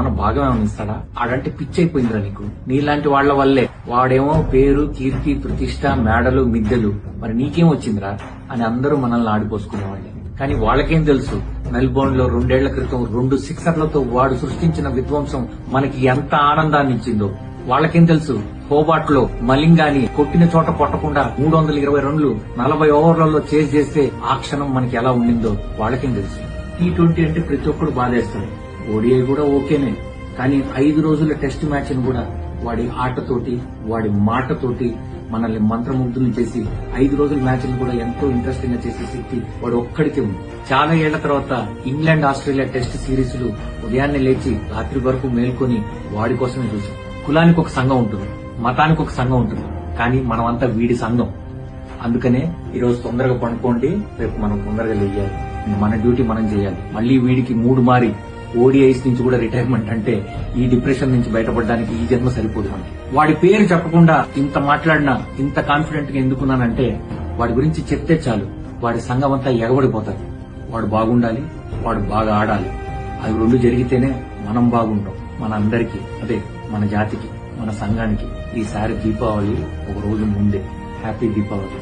మన భాగం ఏమైనా ఇస్తాడా? ఆడంటే పిచ్చి అయిపోయిందిరా నీకు. నీలాంటి వాళ్ల వల్లే వాడేమో పేరు, కీర్తి, ప్రతిష్ట, మేడలు, మిద్దెలు, మరి నీకేం వచ్చిందిరా అని అందరూ మనల్ని ఆడిపోసుకునేవాళ్ళే. కానీ వాళ్ళకేం తెలుసు, మెల్బోర్న్ లో 2 ఏళ్ల క్రితం 2 సిక్సర్లతో వాడు సృష్టించిన విధ్వంసం మనకి ఎంత ఆనందాన్ని ఇచ్చిందో. వాళ్ళకేం తెలుసు, హోబార్ట్ లో మలింగాని కొట్టిన చోట కొట్టకుండా 320 రన్లు 40 ఓవర్లలో చేజ్ చేస్తే ఆ క్షణం మనకి ఎలా ఉండిందో వాళ్ళకేం తెలుసు. T20 అంటే ప్రతి ఒక్కడు బాధేస్తాడు. ఓడిఐ కూడా ఓకేనే, కానీ 5 రోజుల టెస్ట్ మ్యాచ్ ని కూడా వాడి ఆటతోటి, వాడి మాటతోటి మనల్ని మంత్రముగ్ధులు చేసి 5 రోజుల మ్యాచ్ ని కూడా ఎంతో ఇంట్రెస్టింగ్ గా చేసే శక్తి వాడు ఒక్కడికే ఉంది. చాలా ఏళ్ల తర్వాత ఇంగ్లాండ్ ఆస్ట్రేలియా టెస్ట్ సిరీస్ లు ఉదయాన్నే లేచి రాత్రి వరకు మేల్కొని వాడి కోసమే చూసాం. కులానికి ఒక సంఘం ఉంటుంది, మతానికి ఒక సంఘం ఉంటుంది, కానీ మనమంతా వీడి సంఘం. అందుకనే ఈరోజు తొందరగా పడుకోండి, రేపు మనం తొందరగా లేయాలి. మన డ్యూటీ మనం చేయాలి. మళ్లీ వీడికి 3 మారి ఓడిఐస్ నుంచి కూడా రిటైర్మెంట్ అంటే ఈ డిప్రెషన్ నుంచి బయటపడడానికి ఈ జన్మ సరిపోదు మనకి. వాడి పేరు చెప్పకుండా ఇంత మాట్లాడినా ఇంత కాన్ఫిడెంట్ గా ఎందుకున్నానంటే వాడి గురించి చెప్తే చాలు వాడి సంఘం అంతా ఎగబడిపోతారు. వాడు బాగుండాలి, వాడు బాగా ఆడాలి. అవి 2 జరిగితేనే మనం బాగుంటాం. మన అందరికీ, అదే మన జాతికి, మన సంఘానికి ఈసారి దీపావళి ఒక రోజు ముందే. హ్యాపీ దీపావళి.